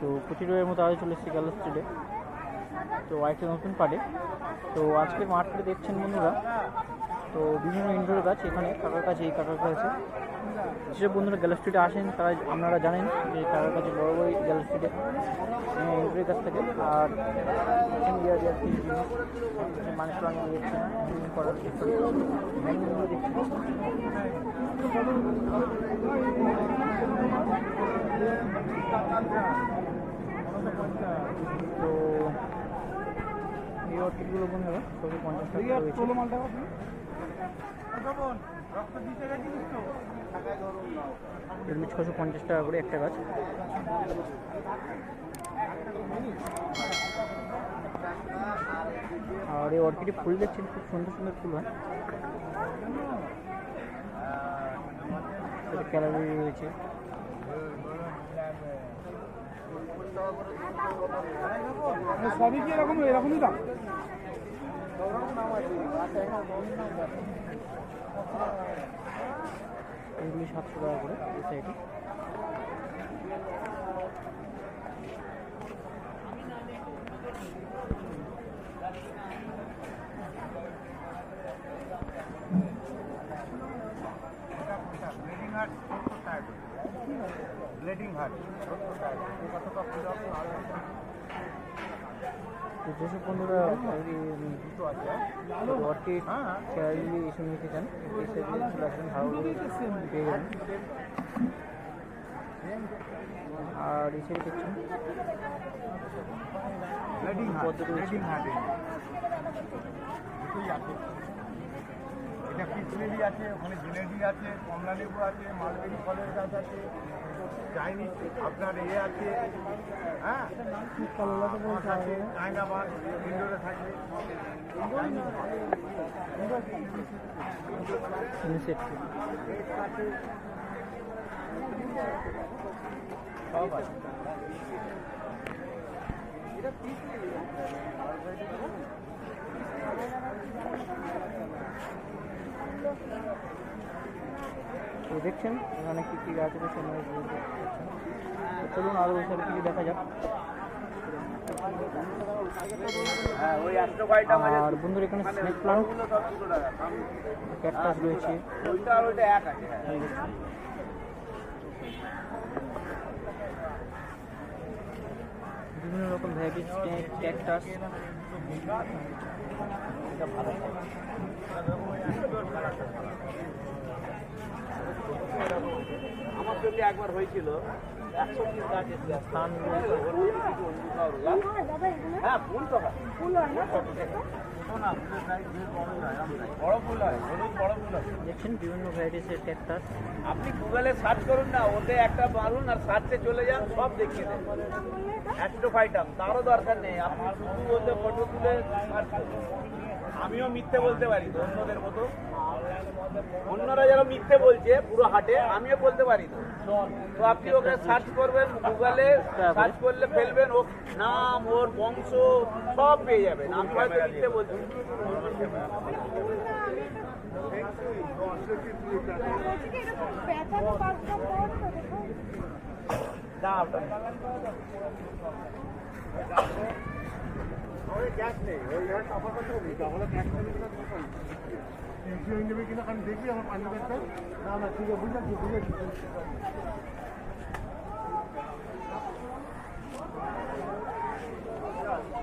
তো প্রতিরোধের মতো আগে চলে এসেছি গেল স্ট্রিটে, তো আরেকটা নতুন পার্টে। তো আজকের মার্কেটে দেখছেন বন্ধুরা, তো বিভিন্ন ইনডোর গাছ এখানে কাকার কাছে, এই কাকার কাছে যেসব বন্ধুরা গ্যালো স্ট্রিটে আসেন তারা আপনারা জানেন যে কাকার কাছে বড় বড় গ্যালো স্ট্রিটে ইনডোরের কাছ থেকে। আর মানুষ প্রাণী দিয়েছে করার চেষ্টা দেখছি। তো এই অর্কিডগুলো বন্ধুরা সবই 50 টাকা রয়েছে। 650 টাকা করে একটা গাছ। আর এই অর্কিডে ফুল দেখছেন, খুব সুন্দর সুন্দর ফুল হয়। ক্যালারি রয়েছে। সবই কি এরকমই দাম? এগুলি 700 টাকা করে এই সাইডে। যেসব বন্ধুরা অর্কিড ক্যারালি এসব নিতে চান এই সাইডে চলে আসবেন, ভালো করে পেয়ে যাবেন। আর এই সাইডে দেখছেন পদ্ধতি রয়েছে। এটা পিসলেরি আছে, ওখানে জিলেবি আছে, কমলা লেবু আছে, মালবেরি ফলের গাছ আছে, চাইনিজ আপনার আছে, হ্যাঁ আছে, চায়না বাস ইন্ডোরে থাকবে। সব আছে। তো দেখছেন এখানে কী কী গাছ রয়েছে, চলুন আরও ওই সাইডে কিছু দেখা যাক। আর বন্ধুরা এখানে স্নেক প্লান্ট, ক্যাকটাস রয়েছে। বিভিন্ন রকম ভ্যারাইটিস ক্যাকটাস। এটা ভালো আমার যদি একবার হয়েছিল 120 গাছ স্থান। হ্যাঁ ফুল তো বড় ফুল হয়, হলুদ বড় ফুল হয়। দেখছেন বিভিন্ন ভ্যারাইটিসের ক্যাকটাস। আপনি গুগলে সার্চ করুন না, ওতে একটা মারুন আর সার্চে চলে যান, সব দেখিয়ে দেন। অ্যাস্ট্রোফাইটাম তারও দরকার নেই, আপনি শুধু বলতে ফটো তুলে সার্চ করুন। আমিও মিথ্যে বলতে পারি তো অন্যদের মতো, অন্যরা যারা মিথ্যে বলছে পুরো হাটে, আমিও বলতে পারি তো। তো আপনি ওকে সার্চ করবেন, গুগলে সার্চ করলে ফেলবেন, ও নাম, ওর বংশ সব পেয়ে যাবেন। আমি হয়তো মিথ্যে বলছি। গ্যাস নেই, ওই আমার কাছে নেবে কিনা আমি দেখবি আমার পানি ব্যাগটা। না না ঠিক আছে, বুঝলাম বুঝেছি।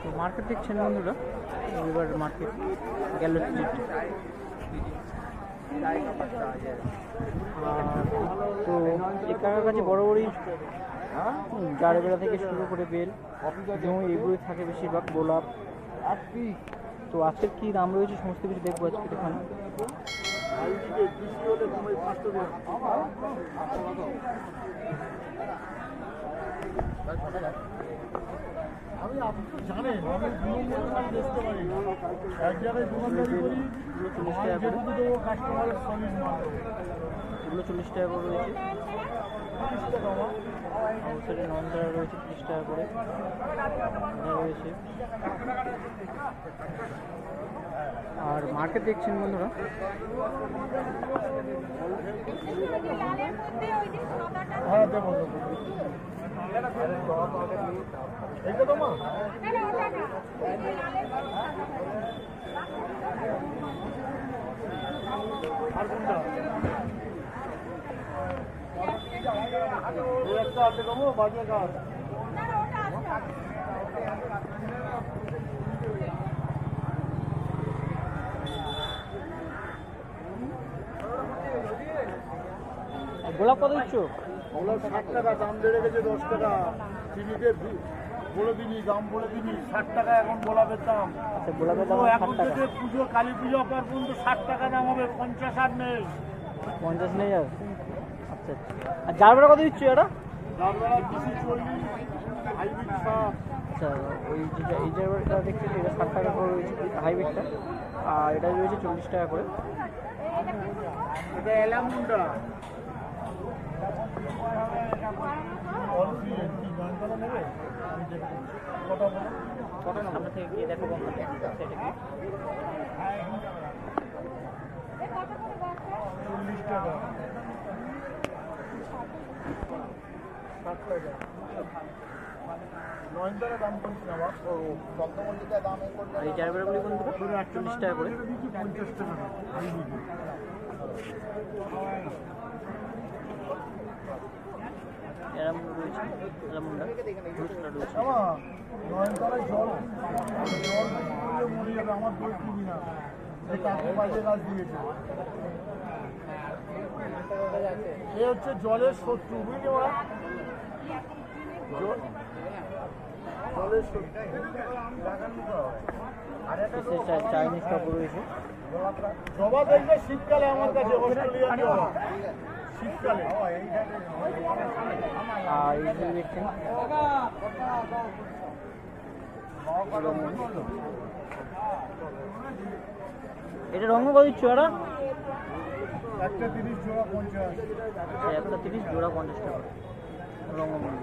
তো মার্কেট দেখছেন বন্ধুরা, রবিবার মার্কেট গ্যালো স্ট্রিট। তো এখানের কাছে বড় বড়ই জারবেলা থেকে শুরু করে বেল জমি এগুলোই থাকে বেশিরভাগ, গোলাপ। তো আজকের কী দাম রয়েছে সমস্ত কিছু দেখবো আজকে এখানে। আমি আপনি তো জানেন আমি দেখতে পারি এক জায়গায় দোকানদারি করি, 40 টাকা করে কাস্টমারের সার্ভিস মাল। এগুলো 40 টাকা করে রয়েছে। অবসরে নয়নতারা রয়েছে 30 টাকা করে রয়েছে। আর মার্কেট দেখছেন বন্ধুরা, হ্যাঁ দেবো। এইটা তো মা আর কোনটা একটা আছে কমো বাজে গাছ গোলাপ কত দিচ্ছ? গোলাপ 60 টাকা, দাম বেড়ে গেছে 10 টাকা। চিনিতে বলে দিবি, দাম বলে দিবি, 60 টাকা এখন গোলাপের দাম। আচ্ছা, গোলাপের দাম এখন 60 টাকা। থেকে পুজো, কালী পুজো পর্যন্ত 60 টাকা দাম হবে, 50 আর নেই। 50 নেই আর? আচ্ছা আচ্ছা। আর জারবেরা কত দিচ্ছ এটা? Gerbera 40, hybrid 60। আচ্ছা, ওই যেটা এই জারবেরাটা দেখছি এটা 60 টাকা করে রয়েছে হাইব্রিডটা, আর এটা রয়েছে 40 টাকা করে। এটা এলামুন্ডা। সামনে থেকে গিয়ে দেখো বন্ধু সেটা কি 40 টাকা। নয়নতারা দাম করছি না বাপ, চন্দ্রমল্লিকা দাম এই করলে আর এই জারবেরাগুলি কোন দুটো 40 টাকা করে। 50 টাকা হাইব্রিড। এরম রয়েছে এলামুন্ডা রুস্টার রয়েছে। নয়নতারায় জল জল মরে যাবে, আমার দই কিনি না, এই কাকু বাজে গাছ দিয়েছে। এ হচ্ছে জলের শত্রু, বুঝলি ওরা জলের শত্রু। চাইনিজ কাপড় রয়েছে। জবা দেখবে শীতকালে আমার কাছে, অস্ট্রেলিয়ান জবা শীতকালে। আর এই যে দেখছেন এটা রঙ কত দিচ্ছ ওরা? একটা 30 জোড়া 50। একটা 30 জোড়া 50 টাকা রঙমূল্য।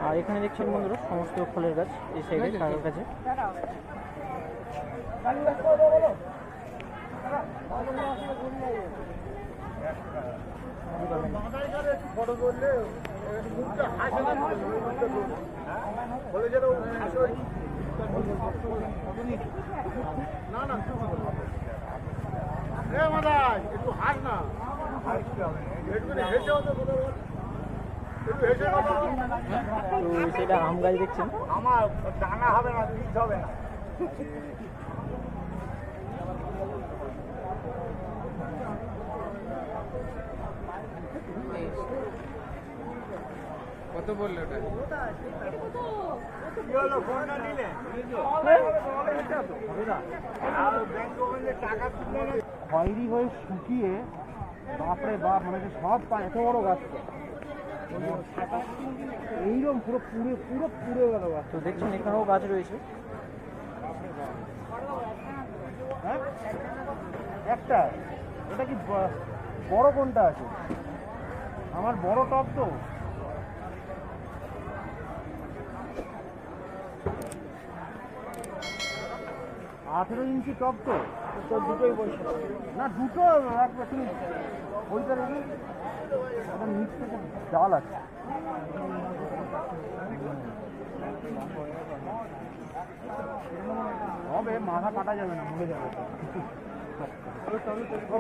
আর এখানে দেখছেন বন্ধুরা সমস্ত ফলের গাছ এই সাইডে কাকার কাছে। ফটো করলে মুখটা হাসে না, বলে যেন হাসো না না। মাদাই একটু হাস না, একটু হেসে হতো, একটু হেসে কথা। তো সেটা আম গাছ দেখছেন। আমার ডানা হবে না, বীজ হবে না। কত বললো ওটা? কি হলো, ফোনটা নিলে? খয়েরি হয়ে শুকিয়ে বাপরে বাপ, মানে সব পায়, এত বড় গাছ এইরকম পুরো পুড়ে পুরো পুড়ে গেল গাছ। তো দেখছেন এখানেও গাছ রয়েছে। হ্যাঁ একটা, এটা কি বড় কোনটা আছে? আমার বড় টপ তো। আঠেরো ইঞ্চি টপ তো, দুটোই বসে না, দুটো রাখবে তুমি ওইটা রেখে। ওটা নিচ থেকে ডাল আছে। হবে, মাথা কাটা যাবে না, মরে যাবে।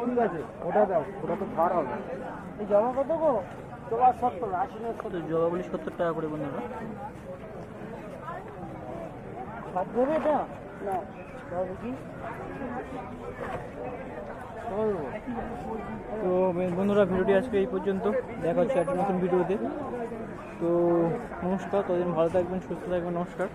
ঠিক আছে, ওটা দাও, ওটা তো ছাড় হবে। এই জমা কত গো? তোমার 70, 80 না 70। তো জবাগুলি 70 টাকা করে বন্ধুরা। সব দেবে এটা না, তবে কি তো বন্ধুরা ভিডিওটি আজকে এই পর্যন্ত, দেখা হচ্ছে একটা নতুন ভিডিওতে। তো নমস্কার, ততদিন ভালো থাকবেন, সুস্থ থাকবেন, নমস্কার।